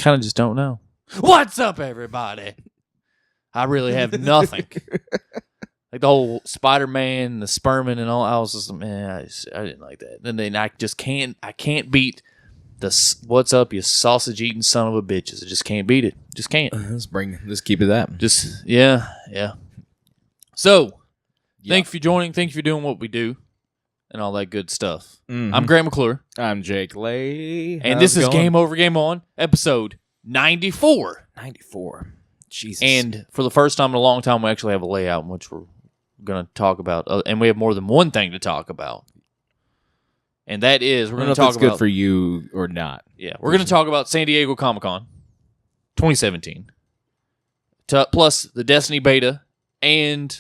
kind of just don't know. What's up, everybody? I really have nothing. Like the whole Spider-Man, the Sperman, and all. I was just, man, I didn't like that. And then I just can't. I can't beat the "What's up, you sausage-eating son of a bitches." I just can't beat it. Just can't. Let's keep it that. Just yeah. So, thank you for joining. Thank you for doing what we do, and all that good stuff. Mm-hmm. I'm Grant McClure. I'm Jake Lay. And this is Game Over, Game On, episode 94. 94. Jesus. And for the first time in a long time, we actually have a layout in which we're going to talk about. And we have more than one thing to talk about. And that is, we're going to talk about... good for you or not. Yeah, we're going to talk about San Diego Comic-Con 2017. Plus the Destiny beta. And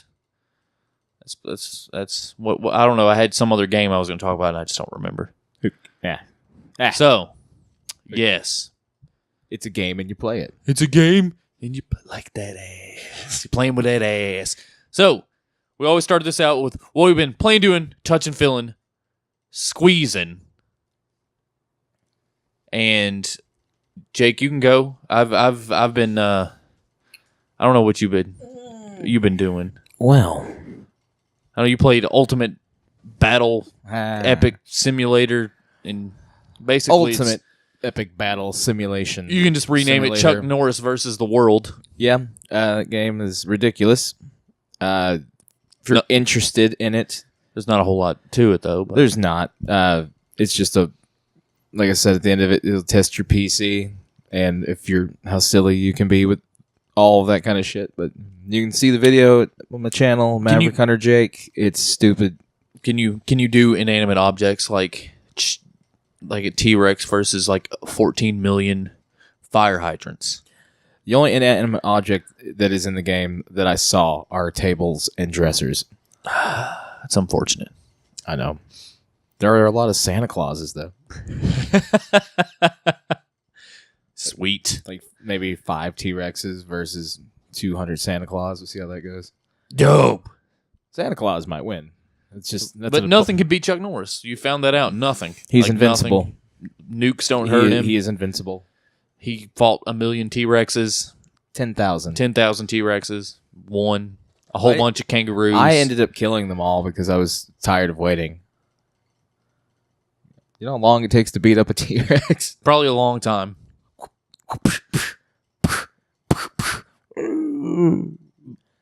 that's what I don't know. I had some other game I was going to talk about, and I just don't remember. Yeah. So, yes. It's a game and you play it. It's a game and you like that ass. You're playing with that ass. So, we always started this out with what we've been playing, doing, touching, feeling, squeezing. And Jake, you can go. I've been I don't know what you've been doing. Well, I know you played Ultimate Battle Epic Simulator, and basically Ultimate Epic Battle Simulation. You can just rename it Chuck Norris versus the World. Yeah, that game is ridiculous. If you're interested in it, there's not a whole lot to it though. But. There's not. It's just like I said, at the end of it, it'll test your PC and how silly you can be with all of that kind of shit. But you can see the video on my channel, Maverick Hunter Jake. It's stupid. Can you do inanimate objects like a T-Rex versus like 14 million fire hydrants? The only inanimate object that is in the game that I saw are tables and dressers. That's unfortunate. I know. There are a lot of Santa Clauses, though. Sweet. Like maybe 5 T-Rexes versus 200 Santa Claus. We'll see how that goes. Dope. Santa Claus might win. It's just, but nothing can beat Chuck Norris. You found that out. Nothing. He's invincible. Nothing. Nukes don't hurt him. He is invincible. He fought 1 million T-Rexes. 10,000. 10,000 T-Rexes. Won. A whole bunch of kangaroos. I ended up killing them all because I was tired of waiting. You know how long it takes to beat up a T-Rex? Probably a long time.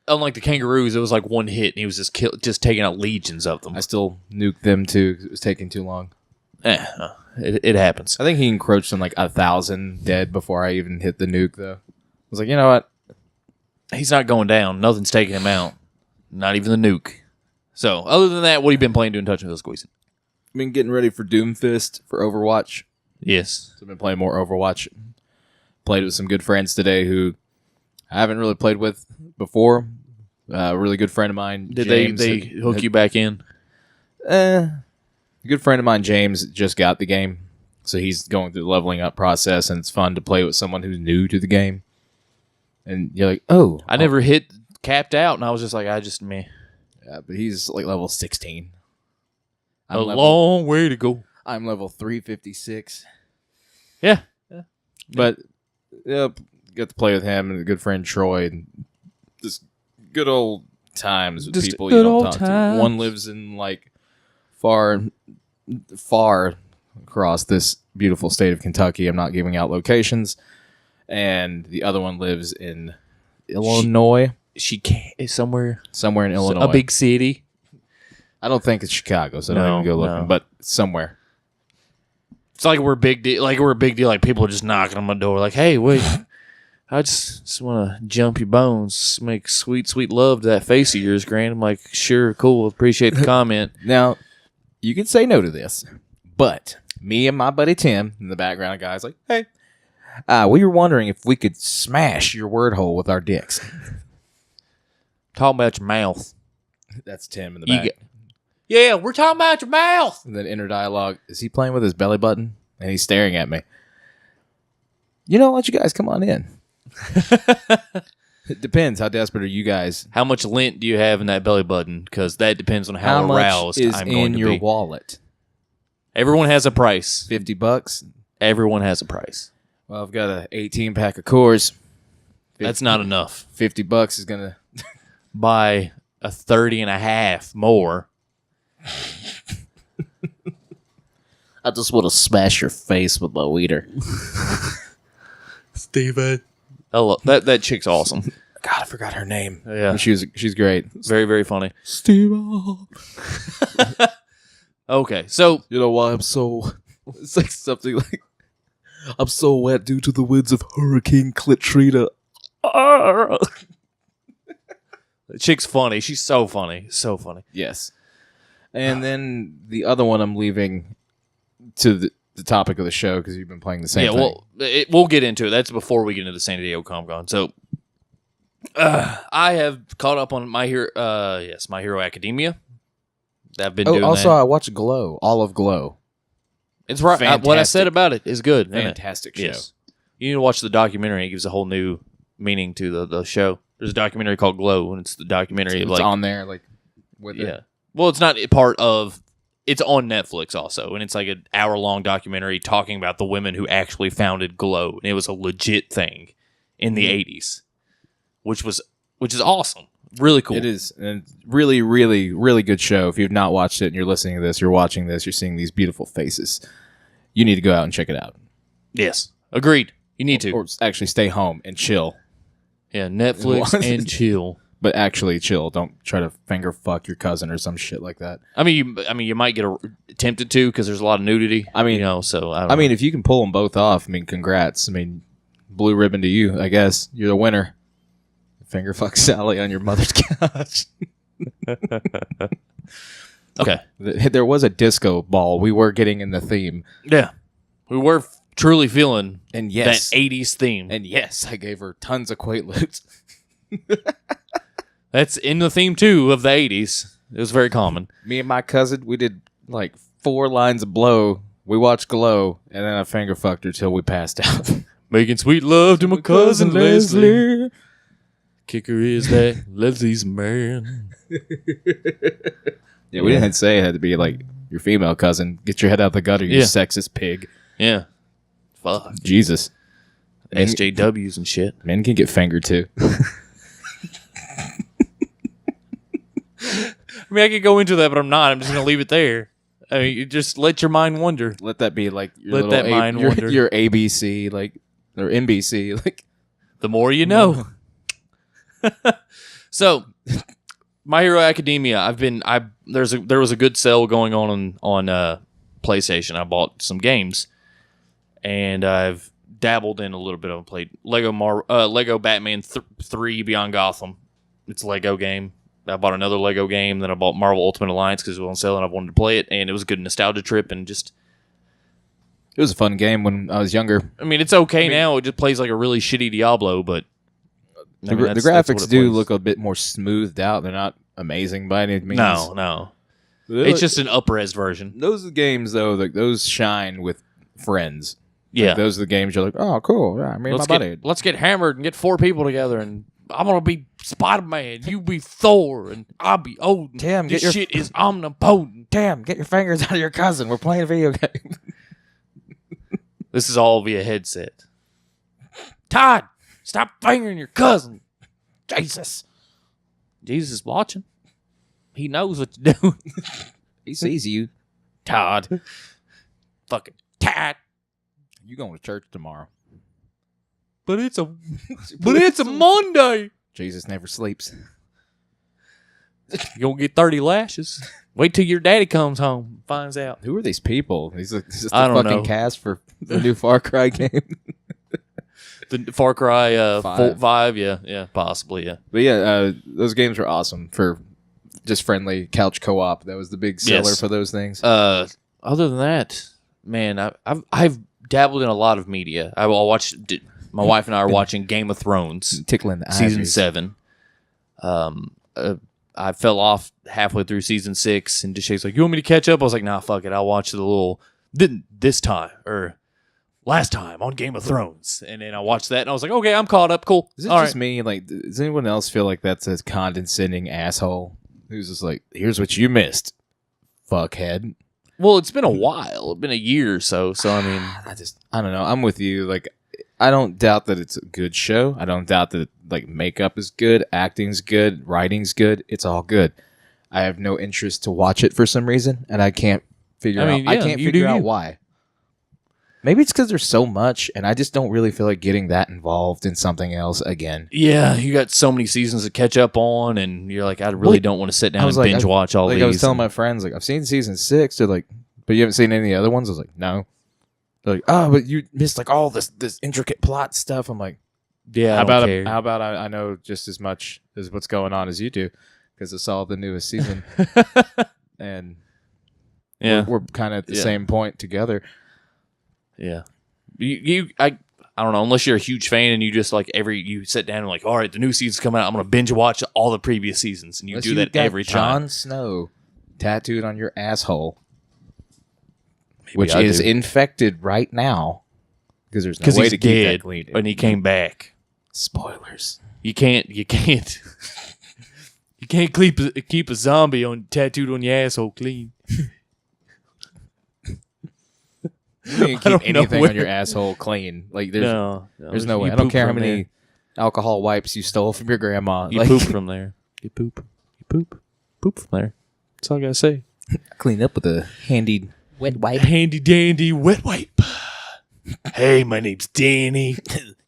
Unlike the kangaroos, it was like one hit, and he was just taking out legions of them. I still nuked them too because it was taking too long. It happens. I think he encroached on like 1,000 dead before I even hit the nuke, though. I was like, you know what? He's not going down. Nothing's taking him out. Not even the nuke. So, other than that, what have you been playing, doing, touching, feeling, squeezing? I've been getting ready for Doomfist for Overwatch. Yes. So I've been playing more Overwatch. Played with some good friends today who I haven't really played with before. A really good friend of mine, Did James, they hook you back in? A good friend of mine, James, just got the game. So he's going through the leveling up process, and it's fun to play with someone who's new to the game. And you're like, oh. I never hit capped out, and I was just like, meh. Yeah, but he's like level 16. Long way to go. I'm level 356. Yeah. But got to play with him and a good friend Troy, and just good old times with just people you don't talk to. One lives in like far across this beautiful state of Kentucky. I'm not giving out locations. And the other one lives in Illinois. She is somewhere in Illinois. A big city. I don't think it's Chicago, so don't even go looking. But somewhere. It's like we're a big deal. Like people are just knocking on my door. Like, hey, wait, I just want to jump your bones, make sweet, sweet love to that face of yours, Grant. I'm like, sure, cool, appreciate the comment. Now, you can say no to this, but me and my buddy Tim in the background, a guy's like, hey, we were wondering if we could smash your word hole with our dicks. Talking about your mouth. That's Tim in the back. Yeah, we're talking about your mouth. And then inner dialogue, is he playing with his belly button? And he's staring at me. You know, why don't you guys come on in? It depends. How desperate are you guys? How much lint do you have in that belly button? Because that depends on how aroused I'm going to be. How much is in your wallet? Everyone has a price. $50? Everyone has a price. Well, I've got a 18 pack of Coors. That's not enough. $50 is gonna buy a 30 and a half more. I just want to smash your face with my weeder. Steven. Hello. That chick's awesome. God, I forgot her name. Yeah. She's great. Very, very funny. Steven. Okay, so you know why I'm so... It's like something like... I'm so wet due to the winds of Hurricane Katrina. The chick's funny. She's so funny. So funny. Yes. And then the other one I'm leaving to the topic of the show because you've been playing the same thing. Well, we'll get into it. That's before we get into the San Diego Comic-Con. So, I have caught up on My Hero Academia. I've been doing also, that. I watched Glow. All of Glow. It's right. What I said about it is good. Fantastic show. Yes. You need to watch the documentary. It gives a whole new meaning to the show. There's a documentary called Glow, and it's the documentary. It's on there, like, with it. Well, it's not part of... It's on Netflix also, and it's like an hour-long documentary talking about the women who actually founded Glow, and it was a legit thing in the 80s, which is awesome. Really cool. It is. And really, really, really good show. If you've not watched it and you're listening to this, you're watching this, you're seeing these beautiful faces, you need to go out and check it out. Yes. Agreed. You need to. Or actually stay home and chill. Yeah, Netflix and chill. But actually chill. Don't try to finger fuck your cousin or some shit like that. I mean, you might get tempted to because there's a lot of nudity. I mean, so I don't know. If you can pull them both off, congrats. Blue ribbon to you, I guess. You're the winner. Finger fuck Sally on your mother's couch. Okay. There was a disco ball. We were getting in the theme. Yeah. We were truly feeling that 80s theme. And yes, I gave her tons of Quaaludes. That's in the theme, too, of the 80s. It was very common. Me and my cousin, we did like 4 lines of Blow. We watched Glow, and then I finger fucked her till we passed out. Making sweet love to my cousin Leslie. Kicker is that Leslie's man. Yeah, we didn't say it had to be like your female cousin. Get your head out the gutter, you sexist pig. Yeah. Fuck. Jesus. SJWs and shit. Men can get fingered too. I could go into that, but I'm not. I'm just going to leave it there. You just let your mind wander. Let that be like your let that mind wander. Your ABC, or NBC, the more you know. So, My Hero Academia. There was a good sale going on PlayStation. I bought some games, and I've dabbled in a little bit. I've played Lego Batman 3 Beyond Gotham. It's a Lego game. I bought another Lego game. Then I bought Marvel Ultimate Alliance because it was on sale and I wanted to play it. And it was a good nostalgia trip. And just... It was a fun game when I was younger. It's okay now. It just plays like a really shitty Diablo, but... The graphics do look a bit more smoothed out. They're not amazing by any means. No. It's just an up-res version. Those are the games, though, those shine with friends. Yeah. Those are the games you're like, oh, cool. Yeah, my buddy. Let's get hammered and get 4 people together and... I'm going to be Spider-Man, you be Thor, and I'll be Odin. Tim, this shit is omnipotent. Tim, get your fingers out of your cousin. We're playing a video game. This is all via headset. Todd, stop fingering your cousin. Jesus is watching. He knows what you're doing. He sees you. Todd. Fucking Todd. You going to church tomorrow. But it's a Monday. Jesus never sleeps. You're going to get 30 lashes. Wait till your daddy comes home and finds out. Who are these people? Is this the fucking cast for the new Far Cry game? The Far Cry 5, yeah, possibly, yeah. But yeah, those games were awesome for just friendly couch co-op. That was the big seller for those things. Other than that, man, I've dabbled in a lot of media. My wife and I are watching Game of Thrones, tickling the season ivories. 7. I fell off halfway through season 6, and she's like, "You want me to catch up?" I was like, "Nah, fuck it. I'll watch the little this time or last time on Game of Thrones." And then I watched that, and I was like, "Okay, I'm caught up. Cool." Is it just me? Does anyone else feel like that's a condescending asshole who's just like, "Here's what you missed, fuckhead"? Well, it's been a while. It's been a year or so. So I mean, I don't know. I'm with you. I don't doubt that it's a good show. I don't doubt that like makeup is good, acting's good, writing's good. It's all good. I have no interest to watch it for some reason, and I can't figure out why. Maybe it's because there's so much, and I just don't really feel like getting that involved in something else again. Yeah, you got so many seasons to catch up on, and you're like, I really don't want to sit down and binge watch all these. I was telling my friends, like, I've seen season 6. They're like, but you haven't seen any of the other ones? I was like, no. They're like, oh, but you missed like all this intricate plot stuff. I'm like, yeah, how about I know just as much as what's going on as you do, because I saw the newest season, and we're kind of at the same point together. Yeah, I don't know, unless you're a huge fan and you just like you sit down and like, all right, the new season's coming out, I'm gonna binge watch all the previous seasons, and you do that every time. Jon Snow tattooed on your asshole, which is infected right now because there's no way to keep that clean. And he came back. Spoilers. You can't keep a zombie tattooed on your asshole clean. You can't keep anything on your asshole clean. Like there's no way. I don't care how many alcohol wipes you stole from your grandma. You poop from there. You poop from there. That's all I gotta say. Clean up with a handy wet wipe. Handy dandy wet wipe. Hey, my name's Danny.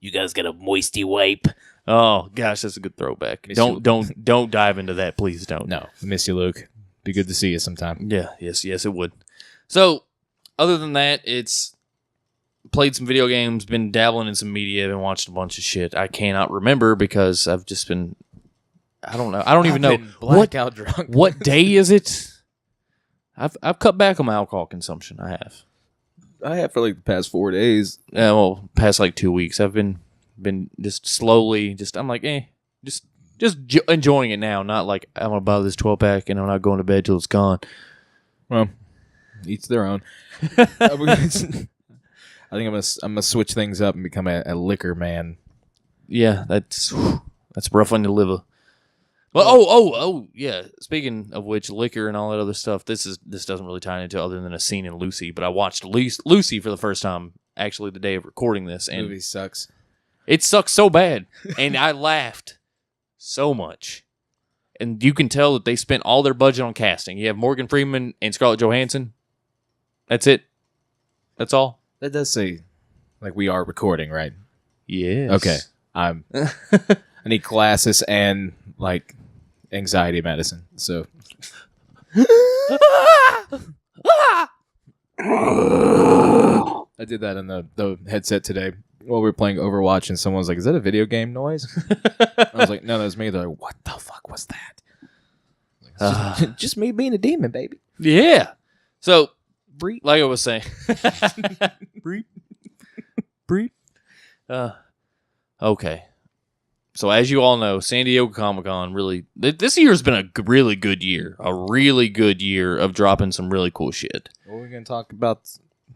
You guys got a moisty wipe? Oh gosh, that's a good throwback. Don't dive into that, please. Don't. No, I miss you, Luke. Be good to see you sometime. Yeah, yes, it would. So, other than that, it's played some video games, been dabbling in some media, been watching a bunch of shit. I cannot remember because I've just been. I don't know. I don't even know blackout drunk. What day is it? I've cut back on my alcohol consumption. I have for like the past 4 days. Past like 2 weeks. I've been just slowly. I'm like, just enjoying it now. Not like I'm gonna buy this 12-pack and I'm not going to bed till it's gone. Well, each their own. I think I'm gonna switch things up and become a liquor man. Yeah, that's rough on the liver. Well, yeah. Speaking of which, liquor and all that other stuff. This doesn't really tie into other than a scene in Lucy. But I watched Lucy for the first time actually the day of recording this, and movie sucks. It sucks so bad, and I laughed so much. And you can tell that they spent all their budget on casting. You have Morgan Freeman and Scarlett Johansson. That's it. That's all. That does say, like, we are recording, right? Yes. Okay. I need glasses and, like, anxiety medicine. So. I did that in the headset today while we were playing Overwatch, and someone was like, "Is that a video game noise?" I was like, "No, that was me." They're like, "What the fuck was that?" Like, just me being a demon, baby. Yeah. So, like I was saying, breathe. Okay. So as you all know, San Diego Comic-Con really this year's been a really good year of dropping some really cool shit. What are we gonna talk about?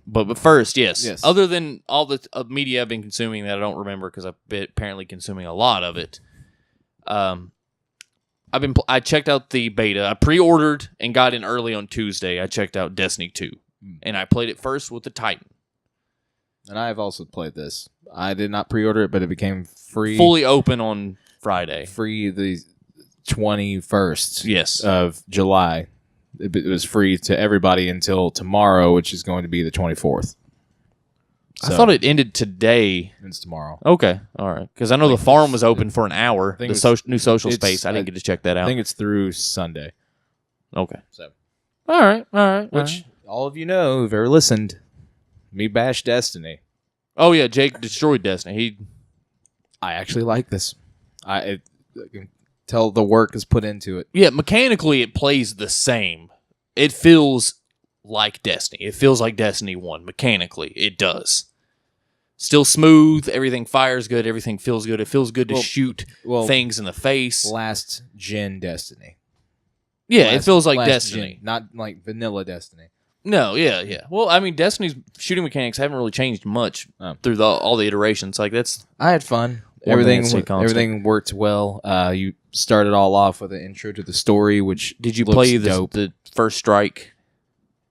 But first, yes. Other than all the media I've been consuming that I don't remember because I've been apparently consuming a lot of it. I checked out the beta. I pre-ordered and got in early on Tuesday. I checked out Destiny 2, and I played it first with the Titan. And I have also played this. I did not pre-order it, but it became free, fully open on Friday. Free the 21st, of July. It was free to everybody until tomorrow, which is going to be the 24th. So, I thought it ended today. It's tomorrow. Okay, all right. Because I know the farm was open for an hour. The new social space. I didn't get to check that out. I think it's through Sunday. Okay. So, all right. Which all of you know who've ever listened, me bash Destiny. Oh yeah, Jake destroyed Destiny. I actually like this. I can tell the work is put into it. Yeah, mechanically it plays the same. It feels like Destiny. It feels like Destiny 1. Mechanically, it does. Still smooth. Everything fires good. Everything feels good. It feels good to shoot things in the face. Last gen Destiny. Yeah, it feels like Destiny. Gen, not like vanilla Destiny. No, yeah. Well, I mean, Destiny's shooting mechanics haven't really changed much through all the iterations. Like I had fun. Everything worked well. You started all off with an intro to the story, which did you play the First Strike?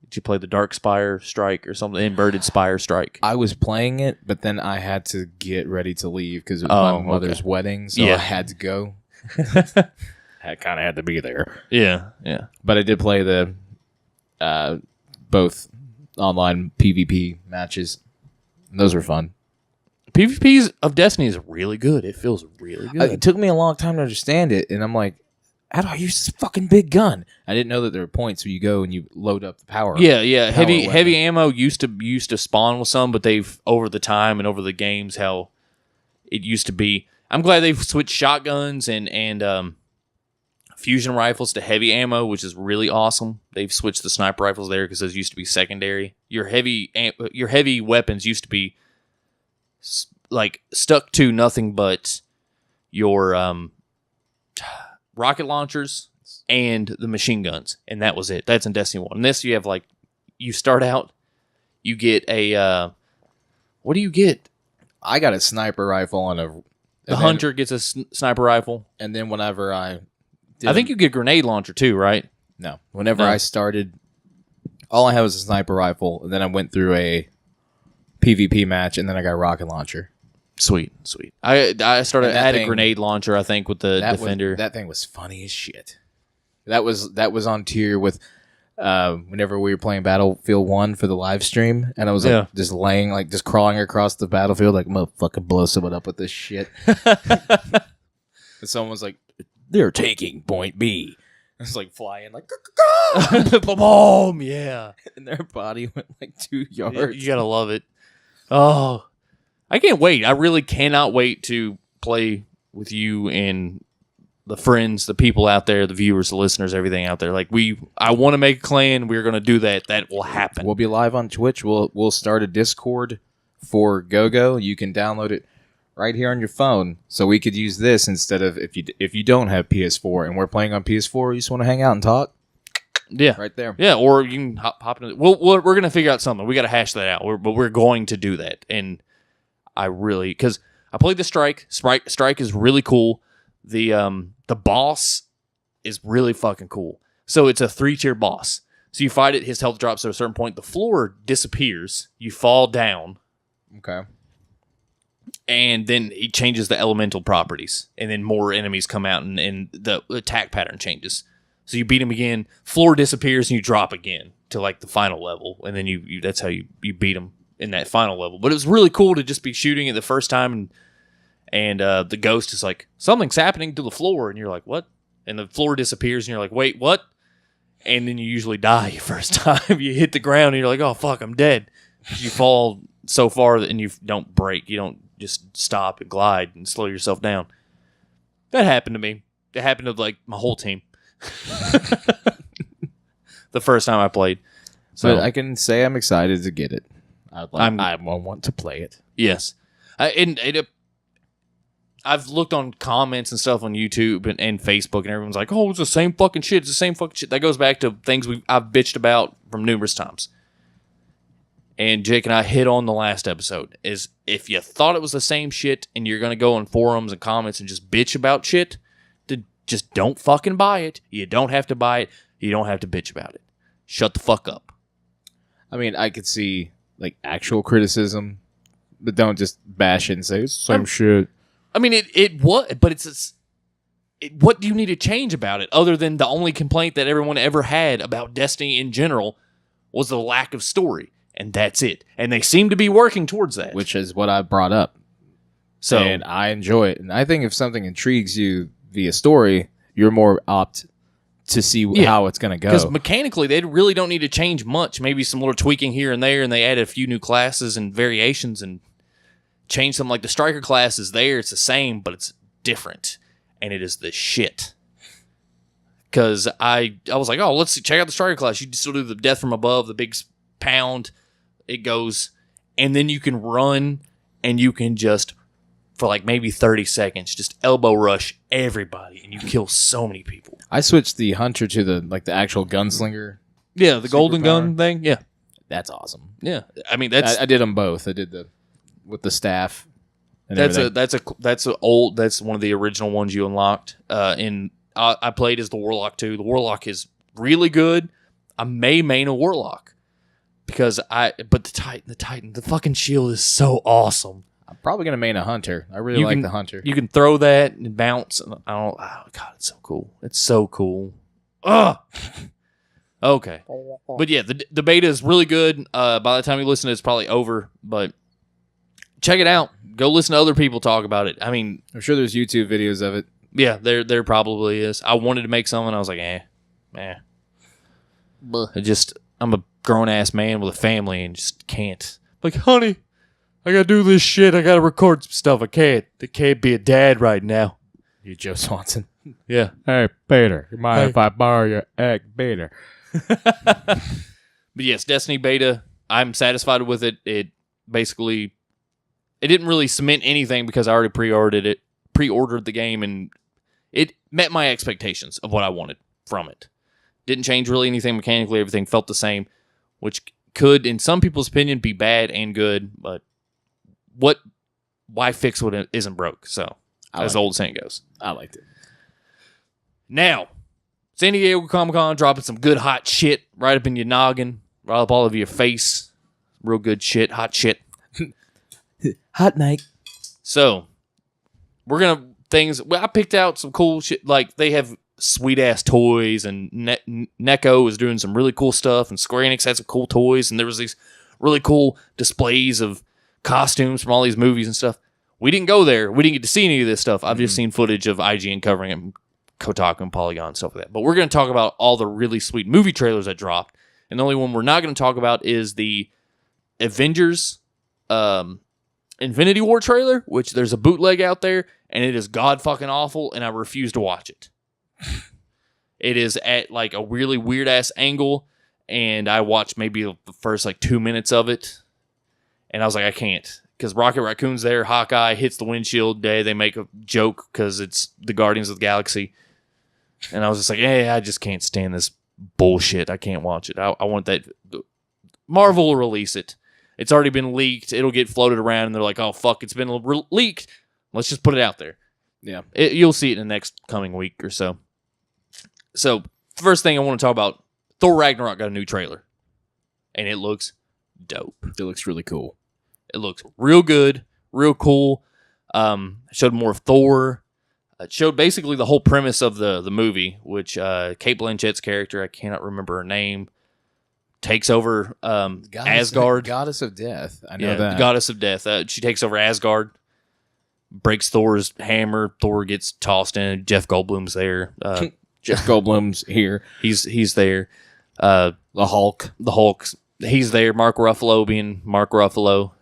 Did Did you play the Dark Spire Strike or something? Inverted Spire Strike. I was playing it, but then I had to get ready to leave because it was my mother's wedding, so I had to go. I kind of had to be there. Yeah. But I did play the both online PvP matches. And those were fun. PvPs of Destiny is really good. It feels really good. It took me a long time to understand it, and I'm like, how do I use this fucking big gun? I didn't know that there were points where you go and you load up the power. Yeah. Heavy ammo used to spawn with some, but they've over the time and over the games how it used to be. I'm glad they've switched shotguns and fusion rifles to heavy ammo, which is really awesome. They've switched the sniper rifles there because those used to be secondary. Your heavy weapons used to be like stuck to nothing but your rocket launchers and the machine guns, and that was it. That's in Destiny 1. And this, you have like, you start out, you get a what do you get? I got a sniper rifle and the hunter gets a sniper rifle, and then whenever I think you get a grenade launcher too, right? No. Whenever I started, all I had was a sniper rifle, and then I went through a PvP match, and then I got a rocket launcher. Sweet. I started at a grenade launcher, I think, with the Defender. That thing was funny as shit. That was on tier with whenever we were playing Battlefield 1 for the live stream, and I was like just laying, like just crawling across the battlefield, like, motherfucking blow someone up with this shit. And someone was like, they're taking point B. I was like flying, like, boom, yeah. And their body went like 2 yards. You gotta love it. Oh, I can't wait. I really cannot wait to play with you and the friends, the people out there, the viewers, the listeners, everything out there. Like I want to make a clan. We're going to do that. That will happen. We'll be live on Twitch. We'll start a Discord for GoGo. You can download it right here on your phone. So we could use this instead of if you don't have PS4 and we're playing on PS4, you just want to hang out and talk. Yeah, right there. Yeah, or you can hop into. We're going to figure out something. We got to hash that out. But we're going to do that. And because I played the Strike. Strike is really cool. The boss is really fucking cool. So it's a 3-tier boss. So you fight it, his health drops at a certain point. The floor disappears. You fall down. Okay. And then he changes the elemental properties. And then more enemies come out and the attack pattern changes. So you beat him again. Floor disappears and you drop again to like the final level. And then you that's how you beat him in that final level. But it was really cool to just be shooting it the first time and the ghost is like, something's happening to the floor. And you're like, what? And the floor disappears and you're like, wait, what? And then you usually die your first time. You hit the ground and you're like, oh, fuck, I'm dead. You fall so far and you don't break. You don't just stop and glide and slow yourself down. That happened to me. It happened to like my whole team. The first time I played. So I can say I'm excited to get it. I want to play it. Yes. I've looked on comments and stuff on YouTube and Facebook, and everyone's like, oh, it's the same fucking shit. It's the same fucking shit. That goes back to things I've bitched about from numerous times. And Jake and I hit on the last episode, is if you thought it was the same shit and you're going to go on forums and comments and just bitch about shit, then just don't fucking buy it. You don't have to buy it. You don't have to bitch about it. Shut the fuck up. I mean, I could see like actual criticism, but don't just bash it and say it's the same shit. I mean, it was, but what do you need to change about it other than the only complaint that everyone ever had about Destiny in general was the lack of story, and that's it. And they seem to be working towards that. Which is what I brought up. So, and I enjoy it. And I think if something intrigues you via story, you're more apt to see how it's going to go. Because mechanically, they really don't need to change much. Maybe some little tweaking here and there, and they added a few new classes and variations and change something like the striker class is there. It's the same, but it's different. And it is the shit. Because I was like, oh, let's check out the striker class. You still do the death from above, the big pound. It goes. And then you can run and you can just, for like maybe 30 seconds, just elbow rush everybody. And you kill so many people. I switched the hunter to the actual gunslinger. Yeah, the golden gun thing. Yeah. That's awesome. Yeah. I mean, that's... I did them both. I did with the staff. And that's one of the original ones you unlocked. I played as the Warlock too. The Warlock is really good. I may main a Warlock. because but the Titan, the fucking shield is so awesome. I'm probably gonna main a hunter. I really like the hunter. You can throw that and bounce. And oh god, it's so cool. It's so cool. Ugh. Okay, but yeah, the beta is really good. By the time you listen, it's probably over. But check it out. Go listen to other people talk about it. I mean, I'm sure there's YouTube videos of it. Yeah, there probably is. I wanted to make some, and I was like, I'm a grown ass man with a family, and just can't. Like, honey, I gotta do this shit. I gotta record some stuff. I can't be a dad right now. You Joe Swanson. Yeah. Hey, Peter, you mind if I borrow your egg, Peter? But yes, Destiny beta. I'm satisfied with it. It didn't really cement anything because I already pre-ordered the game, and it met my expectations of what I wanted from it. Didn't change really anything mechanically. Everything felt the same, which could, in some people's opinion, be bad and good. But why fix what isn't broke? So, as the old saying goes. I liked it. Now, San Diego Comic-Con dropping some good hot shit right up in your noggin, right up all over your face. Real good shit, hot shit. Hot night. So, I picked out some cool shit. Like, they have sweet ass toys, and Neko is doing some really cool stuff, and Square Enix had some cool toys, and there was these really cool displays of costumes from all these movies and stuff. We didn't go there. We didn't get to see any of this stuff. I've just seen footage of IGN covering it, Kotaku and Polygon and stuff like that. But we're going to talk about all the really sweet movie trailers that dropped. And the only one we're not going to talk about is the Avengers Infinity War trailer, which there's a bootleg out there, and it is god fucking awful, and I refuse to watch it. It is at like a really weird ass angle, and I watched maybe the first 2 minutes of it, and I was like, I can't. Because Rocket Raccoon's there, Hawkeye hits the windshield day. They make a joke because it's the Guardians of the Galaxy. And I was just like, hey, I just can't stand this bullshit. I can't watch it. I want that. Marvel will release it. It's already been leaked. It'll get floated around, and they're like, oh, fuck, it's been leaked. Let's just put it out there. Yeah. You'll see it in the next coming week or so. So, first thing I want to talk about, Thor Ragnarok got a new trailer. And it looks dope. It looks really cool. It looks real good, real cool. Showed more of Thor. It showed basically the whole premise of the movie, which Cate Blanchett's character, I cannot remember her name, takes over Asgard. Goddess of Death. I know that. that. The Goddess of Death. She takes over Asgard, breaks Thor's hammer. Thor gets tossed in. Jeff Goldblum's there. Jeff Goldblum's here. He's there. The Hulk. He's there. Mark Ruffalo being Mark Ruffalo.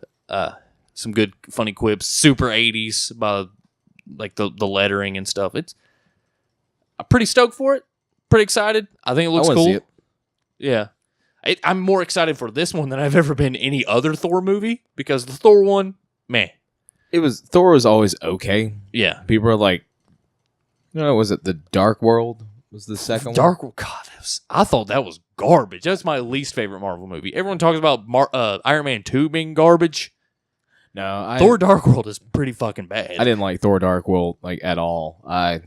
Some good funny quips. Super 80s by the lettering and stuff. I'm pretty stoked for it. Pretty excited. I think it looks cool. See it. Yeah. I'm more excited for this one than I've ever been any other Thor movie, because the Thor one, man. Thor was always okay. Yeah. People are like, was it The Dark World? Was the second one? Dark World. God, I thought that was garbage. That's my least favorite Marvel movie. Everyone talks about Iron Man 2 being garbage. No, Thor Dark World is pretty fucking bad. I didn't like Thor Dark World at all. I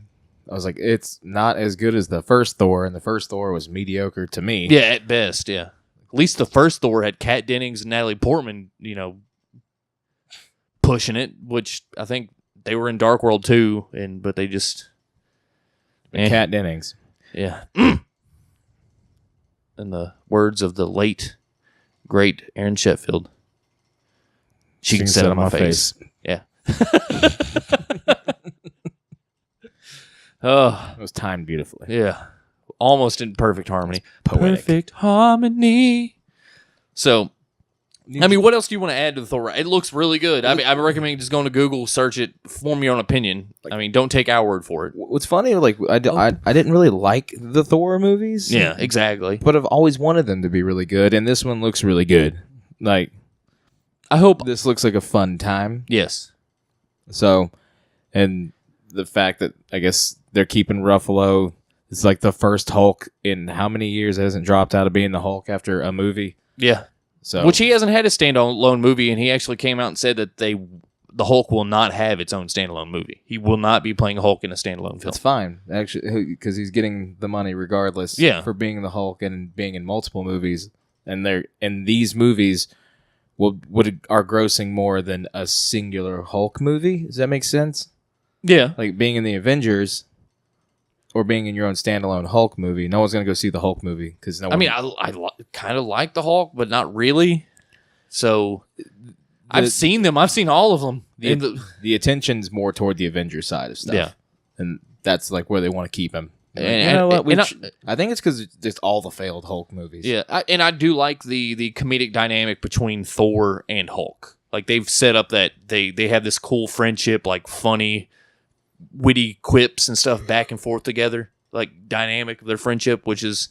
was like, it's not as good as the first Thor, and the first Thor was mediocre to me. Yeah, at best, yeah. At least the first Thor had Kat Dennings and Natalie Portman, pushing it, which I think they were in Dark World too, but they just... Kat Dennings. Yeah. In the words of the late, great Aaron Sheffield, she can sit on my face. Yeah. Oh, it was timed beautifully. Yeah. Almost in perfect harmony. Poetic. Perfect harmony. So, what else do you want to add to the Thor? It looks really good. I recommend just going to Google, search it, form your own opinion. Don't take our word for it. What's funny, I didn't really like the Thor movies. Yeah, exactly. But I've always wanted them to be really good, and this one looks really good. I hope this looks like a fun time. Yes. So, and the fact that I guess they're keeping Ruffalo. It's like the first Hulk in how many years hasn't dropped out of being the Hulk after a movie. Yeah. So, which he hasn't had a standalone movie, and he actually came out and said that the Hulk will not have its own standalone movie. He will not be playing Hulk in a standalone film. That's fine, actually, because he's getting the money regardless. Yeah. For being the Hulk and being in multiple movies. and these movies are grossing more than a singular Hulk movie. Does that make sense? Yeah. Like being in the Avengers or being in your own standalone Hulk movie. No one's gonna go see the Hulk movie because no one. I kind of like the Hulk, but not really. So I've seen them. I've seen all of them. The attention's more toward the Avengers side of stuff. Yeah, and that's like where they want to keep him. And, you know what? I think it's because it's all the failed Hulk movies. Yeah, I do like the comedic dynamic between Thor and Hulk. Like they've set up that they have this cool friendship, like funny, witty quips and stuff back and forth together. Like dynamic of their friendship, which is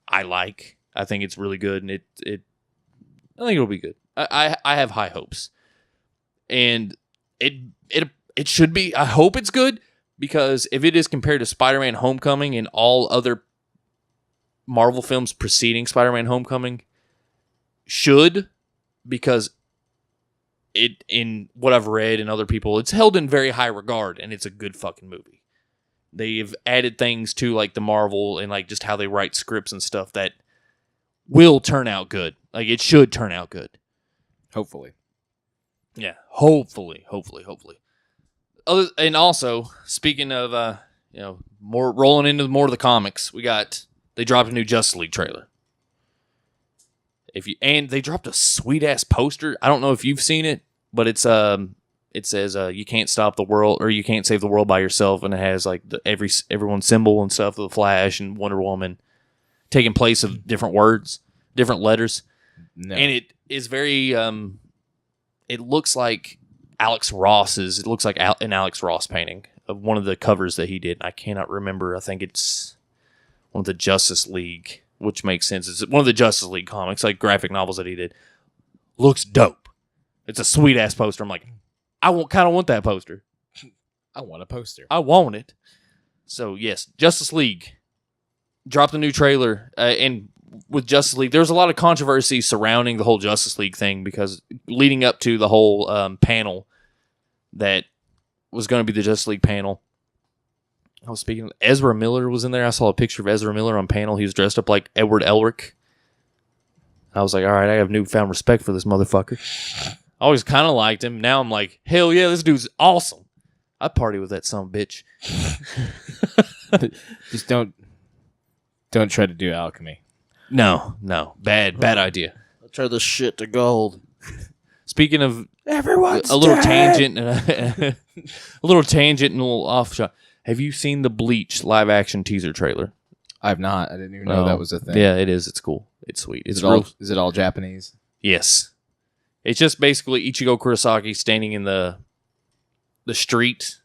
I like. I think it's really good, and I think it'll be good. I have high hopes, and it should be. I hope it's good. Because if it is compared to Spider-Man Homecoming and all other Marvel films preceding Spider-Man Homecoming, because in what I've read and other people, it's held in very high regard and it's a good fucking movie. They've added things to like the Marvel and like just how they write scripts and stuff that will turn out good. Like it should turn out good. Hopefully. Yeah, hopefully. And also, speaking of more rolling into more of the comics, they dropped a new Justice League trailer. And they dropped a sweet ass poster. I don't know if you've seen it, but it says you can't stop the world or you can't save the world by yourself, and it has like everyone's symbol and stuff, the Flash and Wonder Woman, taking place of different words, different letters, and it is very. It looks like. It looks like an Alex Ross painting of one of the covers that he did. I cannot remember. I think it's one of the Justice League, which makes sense. It's one of the Justice League comics, like graphic novels that he did. Looks dope. It's a sweet ass poster. I'm like, I kind of want that poster. I want a poster. I want it. So yes, Justice League dropped a new trailer, and with Justice League, there's a lot of controversy surrounding the whole Justice League thing because leading up to the whole panel that was going to be the Justice League panel, I was speaking. Ezra Miller was in there. I saw a picture of Ezra Miller on panel. He was dressed up like Edward Elric. I was like, all right, I have newfound respect for this motherfucker. I always kind of liked him. Now I'm like, hell yeah, this dude's awesome. I'd party with that son of a bitch. Just don't try to do alchemy. No, bad idea. I'll try this shit to gold. Speaking of everyone's a little dead. tangent and a little offshot. Have you seen the Bleach live action teaser trailer? I've not. I didn't even know that was a thing. Yeah, it is. It's cool. It's sweet. Is it all Japanese? Yes. It's just basically Ichigo Kurosaki standing in the street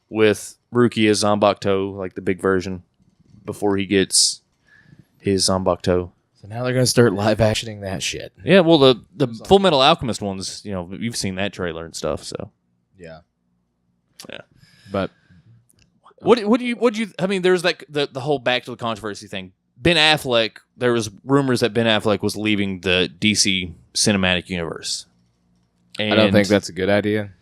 with Rukia Zanbakuto, like the big version, before he gets his Zanbakuto. So now they're going to start live actioning that shit. Yeah, well, the Full Metal Alchemist ones, you've seen that trailer and stuff, so. Yeah. Yeah. But what do you I mean, there's like the whole back to the controversy thing. Ben Affleck, there was rumors that Ben Affleck was leaving the DC cinematic universe. And I don't think that's a good idea.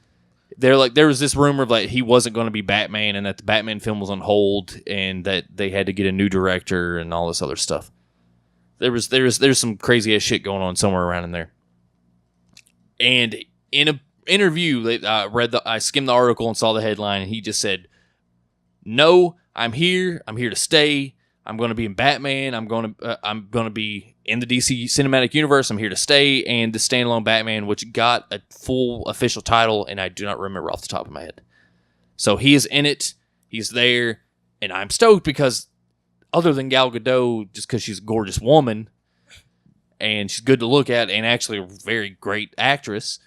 There was this rumor of like he wasn't going to be Batman and that the Batman film was on hold and that they had to get a new director and all this other stuff. There's some crazy ass shit going on somewhere around in there. And in an interview, I skimmed the article and saw the headline, and he just said, "No, I'm here. I'm here to stay. I'm going to be in Batman. I'm going to be in the DC cinematic universe. I'm here to stay." And the standalone Batman, which got a full official title, and I do not remember off the top of my head. So he is in it. He's there, and I'm stoked because other than Gal Gadot, just because she's a gorgeous woman and she's good to look at and actually a very great actress,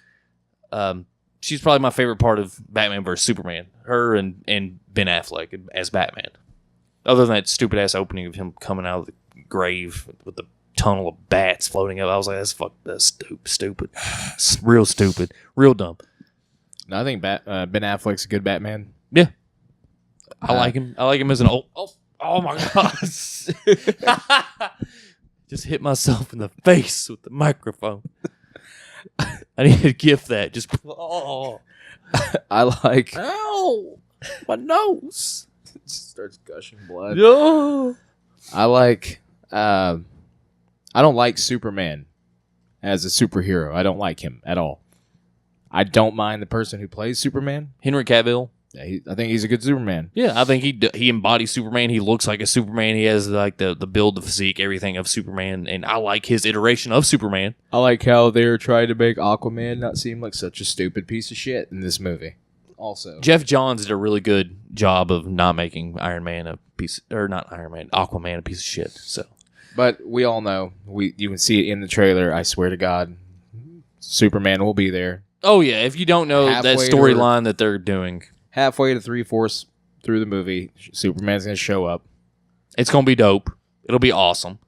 she's probably my favorite part of Batman vs. Superman. Her and Ben Affleck as Batman. Other than that stupid-ass opening of him coming out of the grave with the tunnel of bats floating up, I was like, that's stupid. Real stupid. Real dumb. No, I think Ben Affleck's a good Batman. Yeah. I like him. I like him as an oh my God. Just hit myself in the face with the microphone. I need to gift that. Just I like. Ow! My nose. Just starts gushing blood. No. I like. I I don't like Superman as a superhero. I don't like him at all. I don't mind the person who plays Superman. Henry Cavill. Yeah, I think he's a good Superman. Yeah, I think he embodies Superman. He looks like a Superman. He has like the build, the physique, everything of Superman, and I like his iteration of Superman. I like how they're trying to make Aquaman not seem like such a stupid piece of shit in this movie. Also, Jeff Johns did a really good job of not making Iron Man a piece, or not Iron Man, Aquaman a piece of shit. So, but we all know you can see it in the trailer. I swear to God, Superman will be there. oh yeah, if you don't know that Halfway storyline that they're doing, Halfway to 3/4 through the movie, Superman's going to show up. it's gonna be dope. It'll be awesome.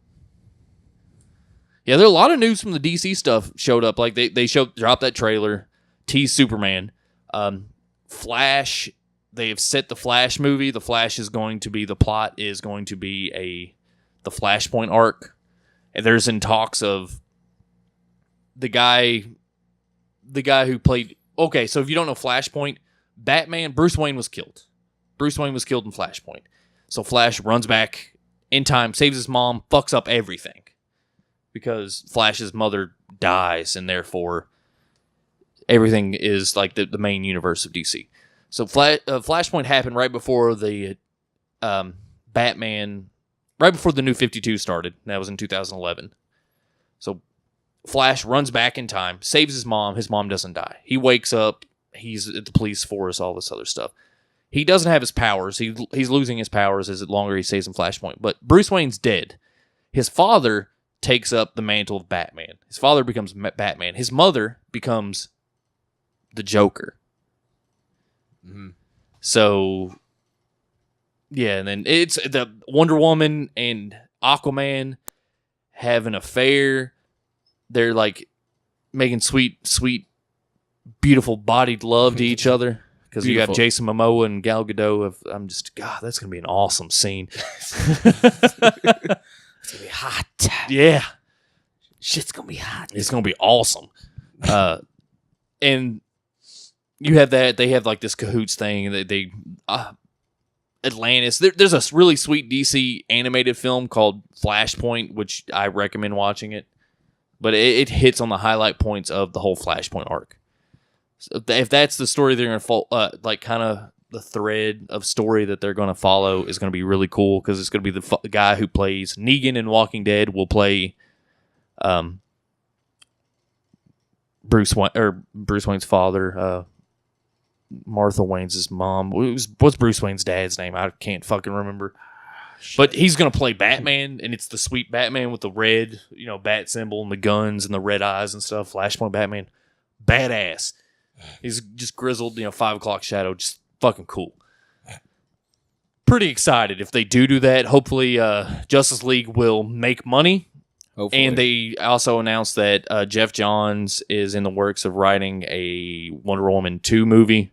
Yeah, there are a lot of news from the DC stuff showed up. Like they dropped that trailer, teased Superman. Flash, they have set the Flash movie. The Flash is going to be, the plot is going to be the Flashpoint arc. And there's in talks of the guy who played, okay, so if you don't know Flashpoint, Batman, Bruce Wayne was killed. Bruce Wayne was killed in Flashpoint. So Flash runs back in time, saves his mom, fucks up everything. Because Flash's mother dies, and therefore everything is like the main universe of DC. So Flashpoint happened right before the Batman, right before the New 52 started. That was in 2011. So Flash runs back in time, saves his mom. His mom doesn't die. He wakes up. He's at the police force, all this other stuff. He doesn't have his powers. He's losing his powers as the longer he stays in Flashpoint. But Bruce Wayne's dead. His father takes up the mantle of Batman. His father becomes Batman. His mother becomes the Joker. Mm-hmm. So, yeah, and then it's the Wonder Woman and Aquaman have an affair. They're like making sweet, beautiful bodied love to each other. Because you have Jason Momoa and Gal Gadot. I'm just, God, that's going to be an awesome scene. It's gonna be hot. Yeah. Shit's gonna be hot. It's going to be awesome. And you have that. They have like this cahoots thing. They Atlantis. There's a really sweet DC animated film called Flashpoint, which I recommend watching it. But it hits on the highlight points of the whole Flashpoint arc. So if that's the story they're going to follow, like kind of the thread of story that they're going to follow is going to be really cool because it's going to be the guy who plays Negan in Walking Dead will play Bruce Wayne's father, Martha Wayne's mom. What's Bruce Wayne's dad's name? I can't fucking remember. But he's going to play Batman, and it's the sweet Batman with the red, bat symbol and the guns and the red eyes and stuff. Flashpoint Batman. Badass. He's just grizzled, 5 o'clock shadow. Just fucking cool. Pretty excited if they do that. Hopefully, Justice League will make money. Hopefully. And they also announced that Jeff Johns is in the works of writing a Wonder Woman 2 movie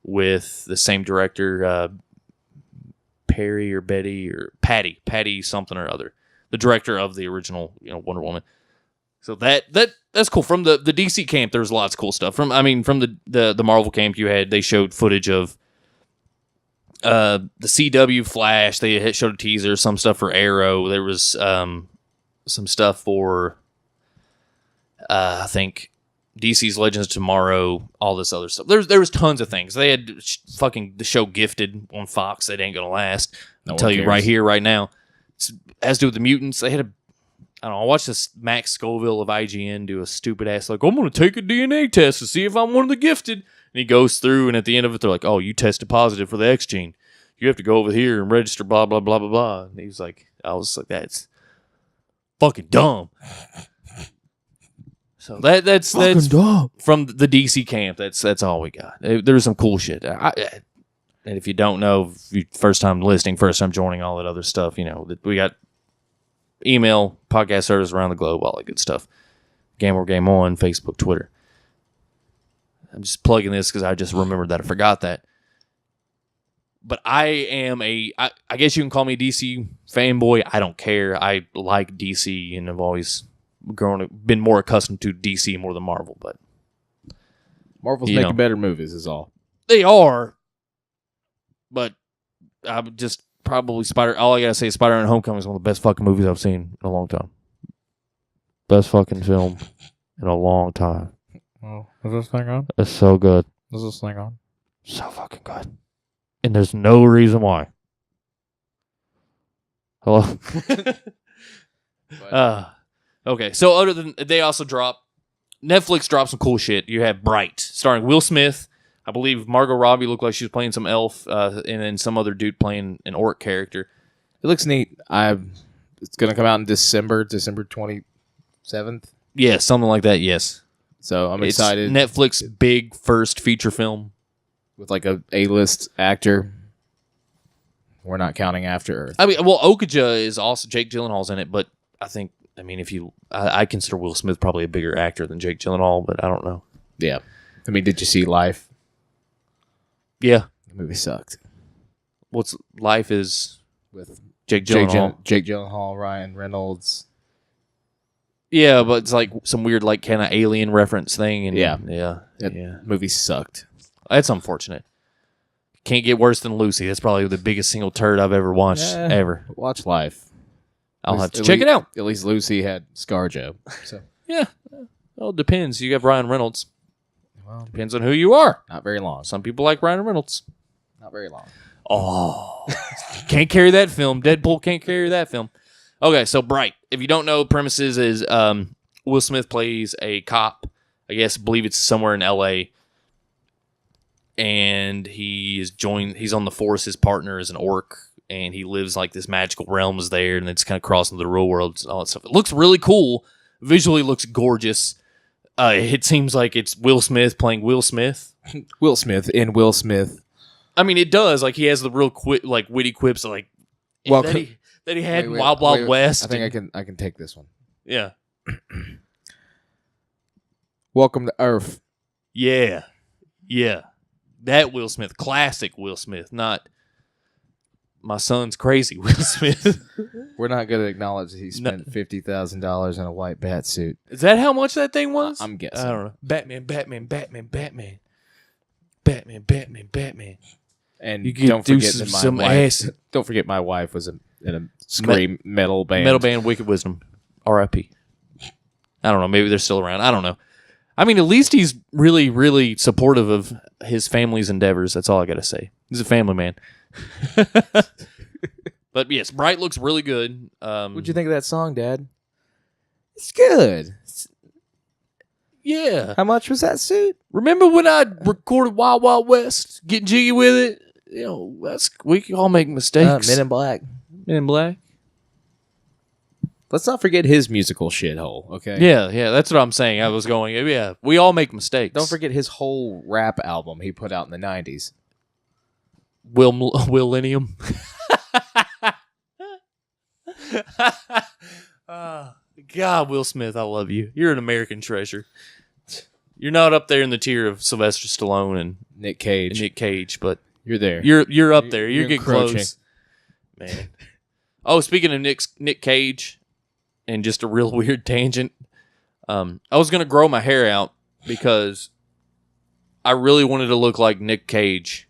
with the same director, Patty something or other, the director of the original, Wonder Woman. So that's cool. From the DC camp, there's lots of cool stuff. From the Marvel camp, they showed footage of the CW Flash. They showed a teaser, some stuff for Arrow. There was some stuff for I think DC's Legends of Tomorrow, all this other stuff. There was tons of things. They had fucking the show Gifted on Fox that ain't gonna last. I'll tell you right here, right now. It has to do with the mutants. They had I watched this Max Scoville of IGN do a stupid ass like, I'm gonna take a DNA test to see if I'm one of the gifted. And he goes through, and at the end of it, they're like, oh, you tested positive for the X gene. You have to go over here and register, blah blah blah blah blah. And he was like, I was like, that's fucking dumb. So that's dumb. From the DC camp. That's all we got. There's some cool shit. And if you don't know, if you first time listening, first time joining, all that other stuff, we got email, podcast service around the globe, all that good stuff. Game or Game On, Facebook, Twitter. I'm just plugging this because I just remembered that I forgot that. But I am I guess you can call me a DC fanboy. I don't care. I like DC and have always been more accustomed to DC more than Marvel. But Marvel's making better movies is all. They are. But I would just probably all I gotta say is Spider-Man Homecoming is one of the best fucking movies I've seen in a long time. Best fucking film in a long time. Oh, is this thing on? It's so good. Is this thing on? So fucking good. And there's no reason why. Hello? Okay, so other than they also Netflix dropped some cool shit. You have Bright, starring Will Smith. I believe Margot Robbie looked like she was playing some elf, and then some other dude playing an orc character. It looks neat. It's gonna come out in December 27th. Yeah, something like that, yes. So I'm excited. Netflix big first feature film. With like a A-list actor. We're not counting After Earth. I mean, well, Okja is also, Jake Gyllenhaal's in it, but I consider Will Smith probably a bigger actor than Jake Gyllenhaal, but I don't know. Yeah. I mean, did you see Life? Yeah. The movie sucked. Life is With Jake Gyllenhaal. Jake Gyllenhaal, Ryan Reynolds. Yeah, but it's like some weird, like, kind of alien reference thing. And Yeah. Yeah. Movie sucked. That's unfortunate. Can't get worse than Lucy. That's probably the biggest single turd I've ever watched, ever. Watch Life. I'll have to check it out. At least Lucy had ScarJo. So Yeah. Well, it depends. You have Ryan Reynolds. well, Depends on who you are. not very long. Some people like Ryan Reynolds. Not very long. Oh. Can't carry that film. Deadpool can't carry that film. Okay, so Bright. If you don't know, premises is Will Smith plays a cop. I believe it's somewhere in L.A., and he's on the force. His partner is an orc, and he lives like this magical realms there, and it's kind of crossing the real world and all that stuff. It looks really cool. Visually looks gorgeous. It seems like it's Will Smith playing Will Smith. Will Smith in Will Smith. I mean, it does. Like, he has the real witty quips like that he had in Wild Wild West. I think I can take this one. Yeah. Welcome to Earth. Yeah. Yeah. That Will Smith. Classic Will Smith. Not my son's crazy Will Smith. We're not going to acknowledge that he spent $50,000 in a white bat suit. Is that how much that thing was? I'm guessing. I don't know. Batman. And You could don't do forget that some my wife. ass. Don't forget my wife was in a scream metal band. Metal band Wicked Wisdom. R.I.P. I don't know. Maybe they're still around. I don't know. I mean, at least he's really, really supportive of his family's endeavors. That's all I got to say. He's a family man. But yes, Bright looks really good. What'd you think of that song, Dad? It's good. Yeah. How much was that suit? Remember when I recorded Wild Wild West, getting jiggy with it? You know, we can all make mistakes. Men in Black. Men in Black. Let's not forget his musical shithole, okay? Yeah, that's what I'm saying. I was going, yeah, we all make mistakes. Don't forget his whole rap album he put out in the 90s. Willennium. God, Will Smith, I love you. You're an American treasure. You're not up there in the tier of Sylvester Stallone and Nick Cage. but You're there. you're up there. You're you're getting encroaching. close, man. Oh, speaking of Nick Cage, and just a real weird tangent. I was gonna grow my hair out because I really wanted to look like Nick Cage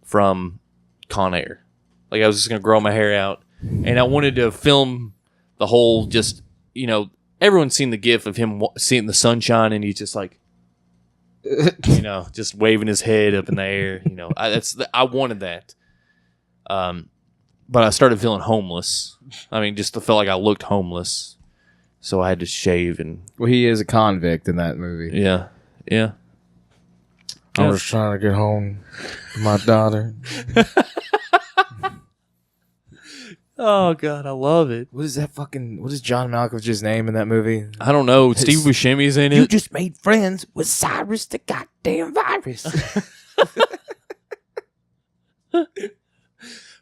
from Con Air. Like, I was just gonna grow my hair out, and I wanted to film the whole, just, you know, everyone's seen the gif of him seeing the sunshine, and he's just like, you know, just waving his head up in the air. You know, I wanted that. But I started feeling homeless. I mean, just felt like I looked homeless, so I had to shave. And Well, he is a convict in that movie. yeah. I was trying to get home to my daughter. Oh God, I love it. What is John Malkovich's name in that movie? I don't know. Steve Buscemi's in You it. just made friends with Cyrus the goddamn virus.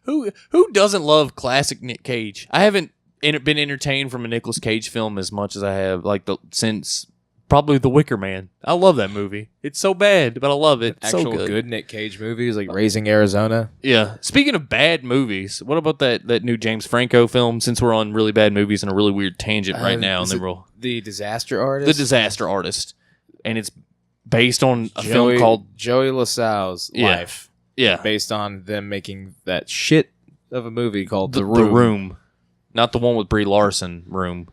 Who doesn't love classic Nick Cage? I haven't been entertained from a Nicolas Cage film as much as I have since probably The Wicker Man. I love that movie. It's so bad, but I love it. It's Actual so good Nick Cage movies like Raising Arizona. Yeah. Speaking of bad movies, what about that new James Franco film? Since we're on really bad movies and a really weird tangent right now, and then The Disaster Artist. The Disaster Artist, and it's based on a film called Joey LaSalle's life. Yeah, based on them making that shit of a movie called The Room. The Room, not the one with Brie Larson. Room.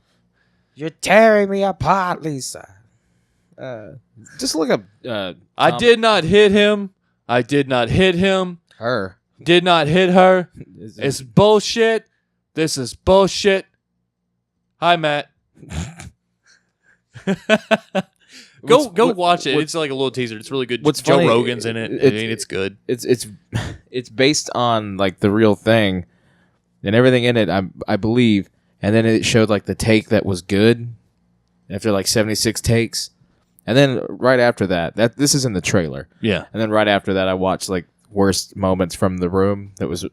You're tearing me apart, Lisa. Just look up. I did not hit him. I did not hit him. Her. Did not hit her. It's bullshit. This is bullshit. Hi, Matt. Go watch it. It's like a little teaser. It's really good. What's Joe funny, Rogan's in it. I mean, it's good. It's based on like the real thing, and everything in it. I believe, and then it showed like the take that was good after like 76 takes, and then right after that this is in the trailer. Yeah, and then right after that I watched like worst moments from The Room that was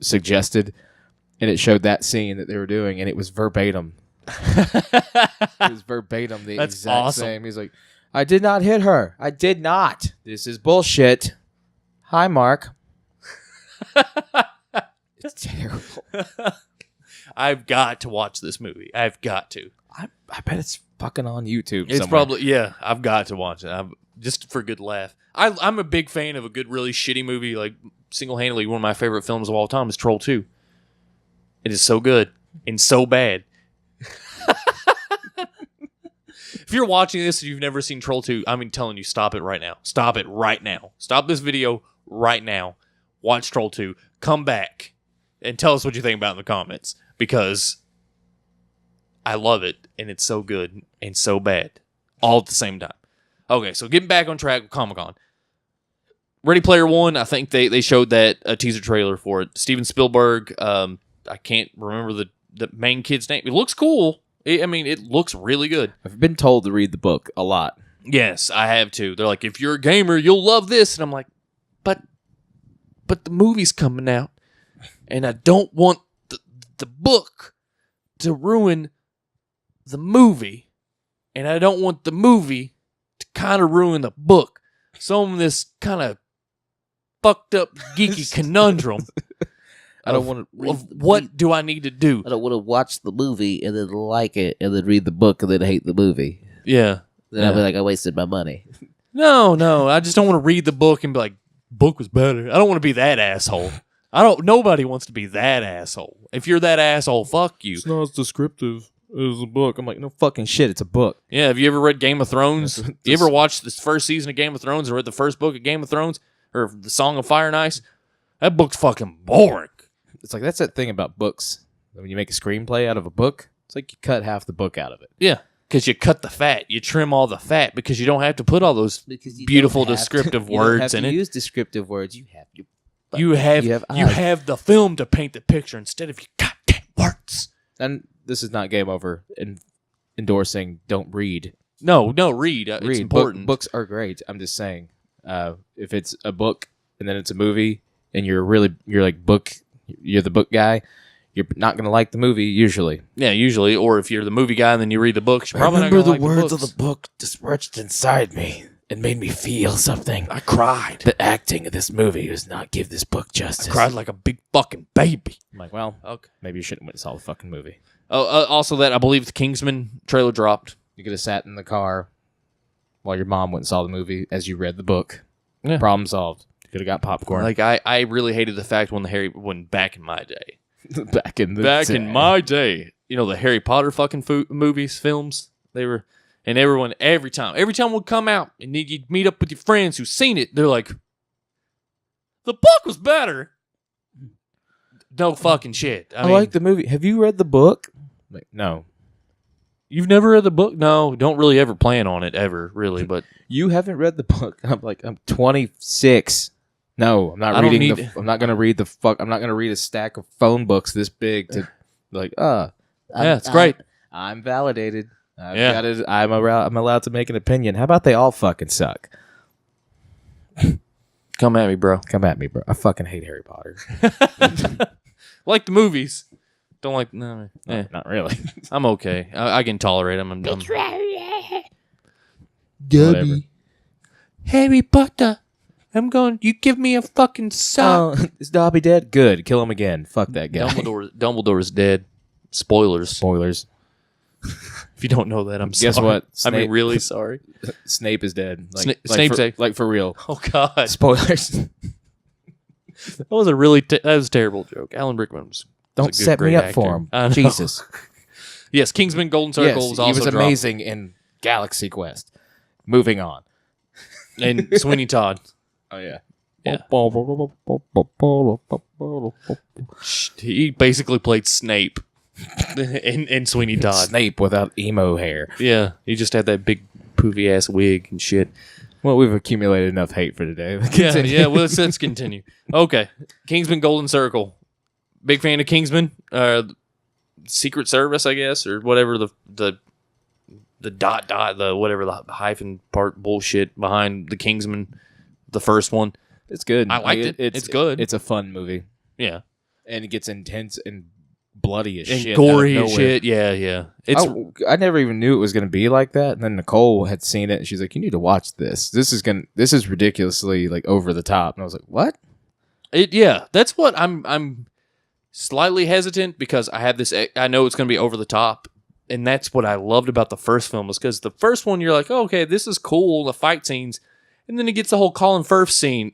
suggested, and it showed that scene that they were doing, and it was verbatim. It was verbatim the That's exact awesome. same. He's like, I did not hit her. I did not. This is bullshit. Hi, Mark. It's terrible. I've got to watch this movie. I've got to. I bet it's fucking on YouTube. It's somewhere. probably, yeah, I've got to watch it. Just for a good laugh. I'm a big fan of a good, really shitty movie. Like, single-handedly, one of my favorite films of all time is Troll 2. It is so good and so bad. If you're watching this and you've never seen Troll 2, I'm telling you, stop it right now. Stop it right now. Stop this video right now. Watch Troll 2. Come back and tell us what you think about it in the comments, because I love it and it's so good and so bad all at the same time. Okay, so getting back on track with Comic-Con. Ready Player One, I think they showed that a teaser trailer for it. Steven Spielberg, I can't remember the main kid's name. It looks cool. It looks really good. I've been told to read the book a lot. Yes, I have too. They're like, if you're a gamer, you'll love this. And I'm like, but the movie's coming out, and I don't want the book to ruin the movie, and I don't want the movie to kind of ruin the book. So I'm in this kind of fucked up geeky conundrum. I don't want to. What do I need to do? I don't want to watch the movie and then like it and then read the book and then hate the movie. Yeah. Then I'll be like, I wasted my money. No. I just don't want to read the book and be like, book was better. I don't want to be that asshole. Nobody wants to be that asshole. If you're that asshole, fuck you. It's not as descriptive as a book. I'm like, no fucking shit. It's a book. Yeah, have you ever read Game of Thrones? You ever watched this first season of Game of Thrones or read the first book of Game of Thrones or the Song of Fire and Ice? That book's fucking boring. It's like, that's that thing about books. When you make a screenplay out of a book, it's like you cut half the book out of it. Yeah, because you cut the fat. You trim all the fat because you don't have to put all those beautiful descriptive words in it. You use descriptive words. You have your. You have the film to paint the picture instead of your goddamn words. And this is not Game Over endorsing don't read. No, read. It's important. Books are great. I'm just saying, if it's a book and then it's a movie and you're the book guy, you're not going to like the movie usually. Yeah, usually. Or if you're the movie guy and then you read the books, you're probably not going to like the words of the book dispersed inside me and made me feel something. I cried. The acting of this movie does not give this book justice. I cried like a big fucking baby. I'm like, well, okay, maybe you shouldn't went and saw the fucking movie. Also, that I believe the Kingsman trailer dropped. You could have sat in the car while your mom went and saw the movie as you read the book. Yeah. Problem solved. You could have got popcorn. Like I really hated the fact when back in my day. back in my day, the Harry Potter fucking movies, films, they were, and every time would come out and you'd meet up with your friends who've seen it, they're like, the book was better. No fucking shit. I mean, like the movie. Have you read the book? Like, no. You've never read the book? No, don't really ever plan on it ever, really. But you haven't read the book. I'm 26. No, I'm not reading. I'm not gonna read the fuck. I'm not gonna read a stack of phone books this big to like. Yeah, it's great. I'm validated. I'm allowed to make an opinion. How about they all fucking suck? Come at me, bro. I fucking hate Harry Potter. Like the movies. Don't like. No, not really. I'm okay. I can tolerate them. I'm done. Gubby. Harry Potter. You give me a fucking sock. Oh, is Dobby dead? Good. Kill him again. Fuck that guy. Dumbledore's dead. Spoilers. If you don't know that, I'm sorry. Guess what? I'm really sorry. Snape is dead. Snape's dead. Like for real. Oh, God. Spoilers. That was a really that was a terrible joke. Alan Rickman was Don't set me up for him. Jesus. Yes, Kingsman Golden Circle Yes, was also he was dropped. amazing in Galaxy Quest. Moving on. And Sweeney Todd. Oh yeah. Yeah. He basically played Snape in Sweeney Todd. Snape without emo hair. Yeah, he just had that big poofy ass wig and shit. Well, we've accumulated enough hate for today. Yeah. Well, let's continue. Okay, Kingsman Golden Circle. Big fan of Kingsman. Secret Service, I guess, or whatever the the whatever the hyphen part bullshit behind the Kingsman, the first one. It's good. I liked it. It's good. It's a fun movie. Yeah, And it gets intense and bloody as and shit. gory out of as nowhere. shit. Yeah. It's I never even knew it was going to be like that. And then Nicole had seen it, and she's like, "You need to watch this. This is ridiculously like over the top." And I was like, "What?" Yeah, that's what I'm slightly hesitant because I have this. I know it's going to be over the top, and that's what I loved about the first film was because the first one you're like, oh, okay, this is cool, the fight scenes, and then it gets the whole Colin Firth scene,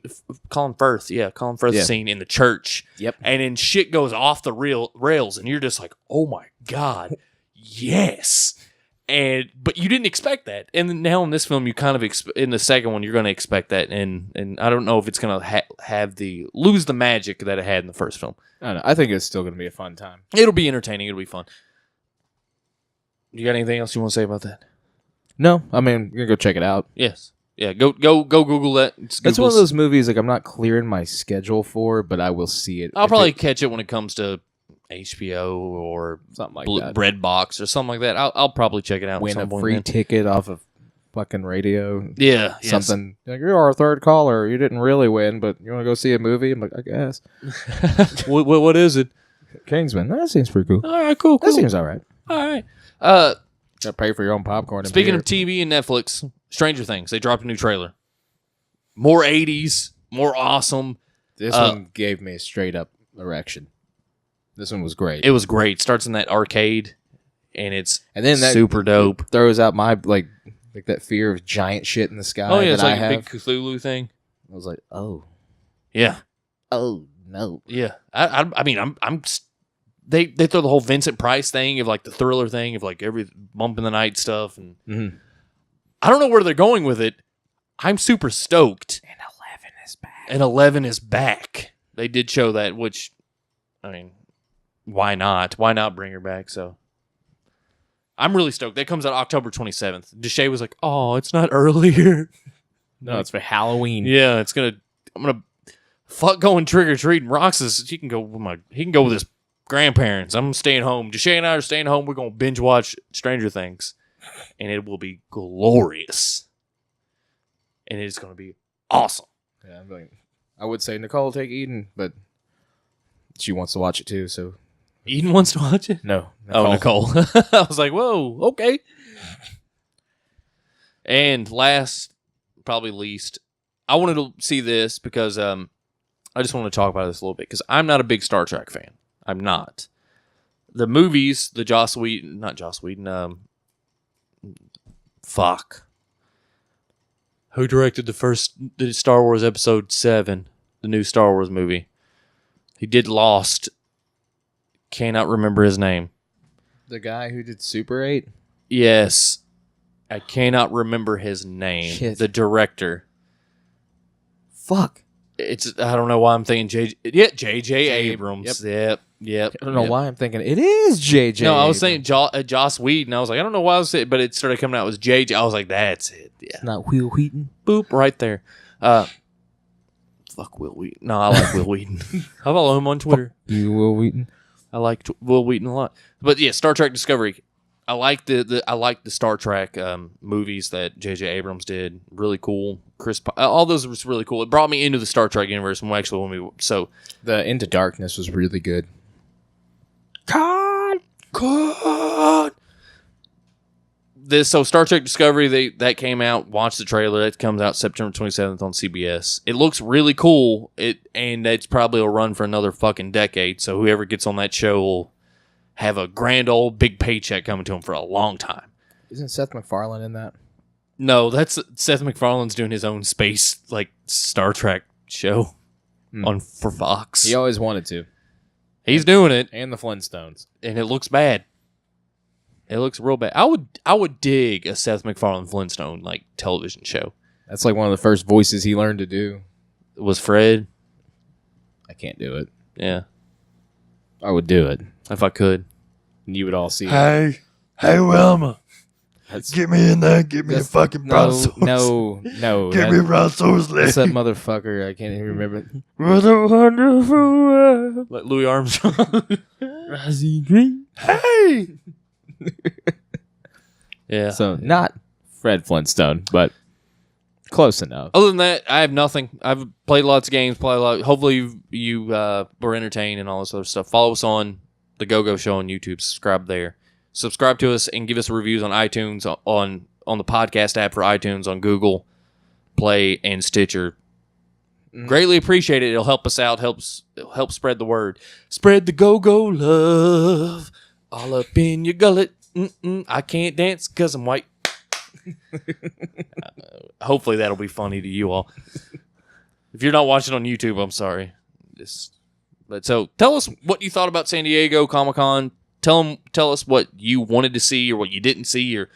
Colin Firth scene in the church. Yep. And then shit goes off the rails, and you're just like, oh my god, yes. But you didn't expect that, and then now in this film, you kind of in the second one, you're going to expect that, and I don't know if it's going to have lose the magic that it had in the first film. I don't know. I think it's still going to be a fun time. It'll be entertaining. It'll be fun. You got anything else you want to say about that? No, I mean, you're going to go check it out. Yes. Yeah. Go Google that. That's one of those movies like I'm not clearing my schedule for, but I will see it. I'll probably catch it when it comes to HBO or something like that. Redbox or something like that. I'll probably check it out. Win at a some point free then. ticket off of fucking radio. Yeah. Something like, you're our third caller. You didn't really win, but you want to go see a movie? I'm like, I guess. Yes. What is it? Kingsman. That seems pretty cool. All right. Cool. That seems all right. All right. Got to pay for your own popcorn. and Speaking beer. of TV and Netflix, Stranger Things, they dropped a new trailer. More 80s, more awesome. This one gave me a straight up erection. This one was great. It was great. Starts in that arcade, and it's And then that super dope. throws out my like that fear of giant shit in the sky. Oh yeah, it's that like I a have. big Cthulhu thing. I was like, oh, Yeah, Oh no. yeah. I mean, they throw the whole Vincent Price thing of like the Thriller thing of like every bump in the night stuff, and Mhm. I don't know where they're going with it. I'm super stoked. And 11 is back. And 11 is back. They did show that, which, I mean, why not? Why not bring her back? So I'm really stoked. That comes out October 27th. Deshay was like, "Oh, it's not earlier." no, it's for Halloween. Yeah, I'm gonna fuck going trick or treating. Roxas, he can go with his grandparents. I'm staying home. Deshay and I are staying home. We're gonna binge watch Stranger Things, and it will be glorious. And it's gonna be awesome. Yeah, I'm like, I would say Nicole take Eden, but she wants to watch it too. So Eden wants to watch it. no, Oh, Nicole. I was like, whoa, okay. And last, probably least, I wanted to see this because I just want to talk about this a little bit because I'm not a big Star Trek fan. I'm not. The movies, the who directed the Star Wars Episode 7, the new Star Wars movie? He did Lost. Cannot remember his name. The guy who did Super 8? Yes. I cannot remember his name. Shit. The director. Fuck. I don't know why I'm thinking J.J. Abrams. Yep. I don't know why I'm thinking it is JJ. No, I was saying Joss Whedon. I was like, I don't know why I was saying, but it started coming out as JJ. I was like, that's it. Yeah. Not Will Wheaton. Boop, right there. Fuck Will Wheaton. No, I like Will Wheaton. I follow him on Twitter. You Will Wheaton. I like Will Wheaton a lot. But yeah, Star Trek Discovery. I like the Star Trek movies that J.J. Abrams did. Really cool. All those was really cool. It brought me into the Star Trek universe. The Into Darkness was really good. God. So Star Trek Discovery, that came out. Watch the trailer. It comes out September 27th on CBS. It looks really cool. And it's probably will run for another fucking decade. So whoever gets on that show will have a grand old big paycheck coming to him for a long time. Isn't Seth MacFarlane in that? No, that's Seth MacFarlane's doing his own space like Star Trek show for Fox. He always wanted to. He's doing it, And the Flintstones. and it looks bad. It looks real bad. I would dig a Seth MacFarlane Flintstone like television show. That's like one of the first voices he learned to do. It was Fred. I can't do it. Yeah, I would do it. if I could. And you would all see it. Hey, Wilma. That's, Get me in there. Get me a fucking brontosaurus. no. Get me a brontosaurus leg. What's that motherfucker? I can't even remember it. What a wonderful world. Like Louis Armstrong. Rising green. Hey! Yeah. So, not Fred Flintstone, but close enough. Other than that, I have nothing. I've played lots of games, played a lot. Hopefully, you were entertained and all this other stuff. Follow us on the Go-Go Show on YouTube. Subscribe there. Subscribe to us and give us reviews on iTunes, on the podcast app for iTunes, on Google Play and Stitcher. Greatly appreciate it. It'll help us out. It'll help spread the word. Spread the Go-Go love all up in your gullet. I can't dance because I'm white. Hopefully that'll be funny to you all. If you're not watching on YouTube, I'm sorry. But so tell us what you thought about San Diego Comic-Con. Tell us what you wanted to see or what you didn't see, or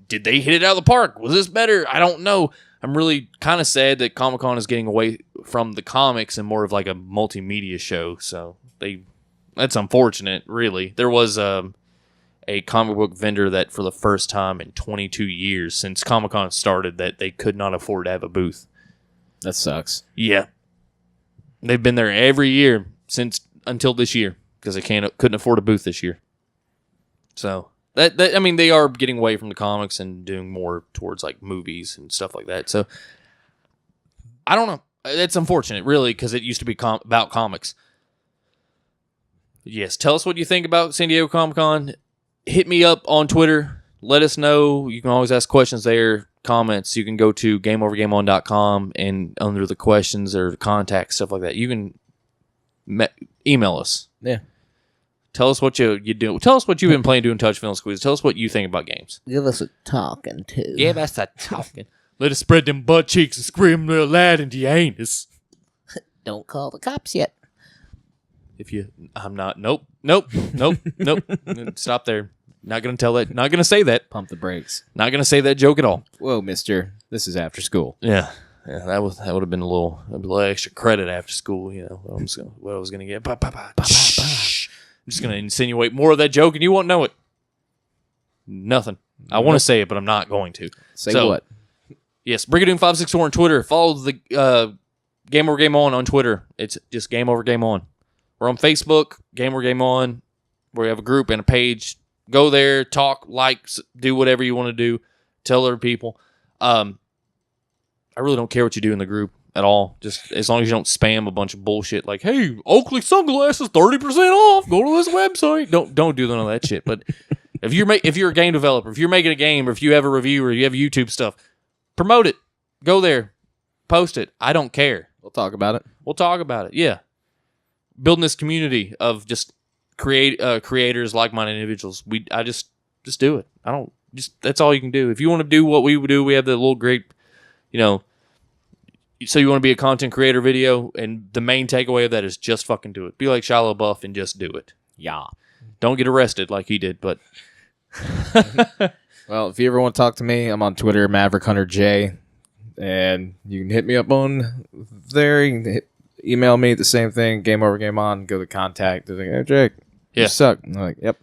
did they hit it out of the park? Was this better? I don't know. I'm really kind of sad that Comic-Con is getting away from the comics and more of like a multimedia show. So that's unfortunate, really. There was a comic book vendor that for the first time in 22 years since Comic-Con started that they could not afford to have a booth. That sucks. Yeah. They've been there every year until this year because they couldn't afford a booth this year. So, I mean, they are getting away from the comics and doing more towards like movies and stuff like that. So, I don't know. That's unfortunate, really, because it used to be about comics. Yes, tell us what you think about San Diego Comic-Con. Hit me up on Twitter. Let us know. You can always ask questions there, comments. You can go to gameovergameon.com and under the questions or contact, stuff like that, you can email us. Yeah. Tell us what you do. Tell us what you've been playing, doing Touch Film Squeeze. Tell us what you think about games. Give us a talking to. Give us a talking. Let us spread them butt cheeks and scream real loud into your anus. Don't call the cops yet. I'm not. Nope. Stop there. Not going to tell that. Not going to say that. Pump the brakes. Not going to say that joke at all. Whoa, mister. This is after school. Yeah. That would have been a little extra credit after school, you know, what I was going to get. I'm just going to insinuate more of that joke and you won't know it. Nothing. I want to say it, but I'm not going to. Say what? Yes, Brigadoon564 on Twitter. Follow the Game Over Game On Twitter. It's just Game Over Game On. We're on Facebook, Game Over Game On. We have a group and a page. Go there, talk, like, do whatever you want to do. Tell other people. I really don't care what you do in the group at all. Just as long as you don't spam a bunch of bullshit like, hey, Oakley sunglasses 30% off. Go to this website. Don't do none of that shit. But if you're a game developer, if you're making a game, or if you have a review, or you have YouTube stuff, promote it. Go there. Post it. I don't care. We'll talk about it. Yeah. Building this community of just creators, like-minded individuals. I just do it. That's all you can do. If you want to do what we would do, we have the little great, so you want to be a content creator video, and the main takeaway of that is just fucking do it. Be like Shia LaBeouf and just do it. Yeah. Don't get arrested like he did, but... Well, if you ever want to talk to me, I'm on Twitter, Maverick Hunter J, and you can hit me up on there. You can email me the same thing, Game Over Game On. Go to contact. They're like, hey, Jake, you suck. I'm like, yep.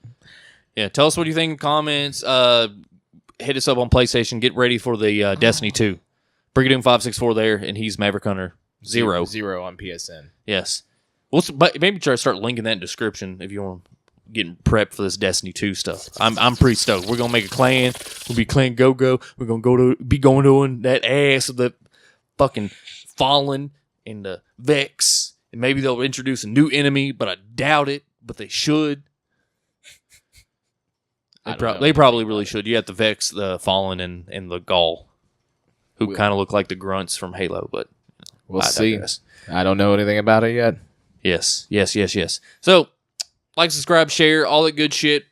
Yeah, tell us what you think in comments. Hit us up on PlayStation. Get ready for the Destiny 2. Brigadoon564 there, and he's Maverick Hunter 0. 0 on PSN. Yes. But maybe try to start linking that in the description if you want to get prepped for this Destiny 2 stuff. I'm pretty stoked. We're gonna make a clan. We'll be Clan Go-Go. We're gonna be going to that ass of the fucking Fallen and the Vex. And maybe they'll introduce a new enemy, but I doubt it. But they should. They probably really should. You have the Vex, the Fallen, and the Gaul, who kind of look like the grunts from Halo, but we'll see. I don't know anything about it yet. Yes. So, like, subscribe, share, all that good shit.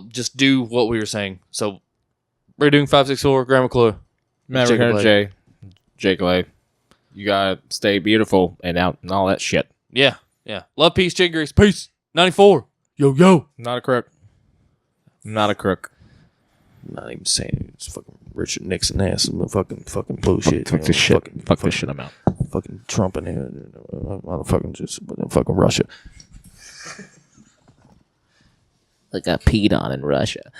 Just do what we were saying. So, we're doing 564, Grandma Clue. Maverick Hunter J. Jake Lay. You gotta stay beautiful and out and all that shit. Yeah. Love, peace, chick grease. Peace. 94. Yo. Not a crook. Not a crook. I'm not even saying it's fucking Richard Nixon ass and fucking bullshit. Fuck this shit. Fuck this shit. I'm out. Fucking Trump in here, motherfucking just fucking Russia. Like got peed on in Russia.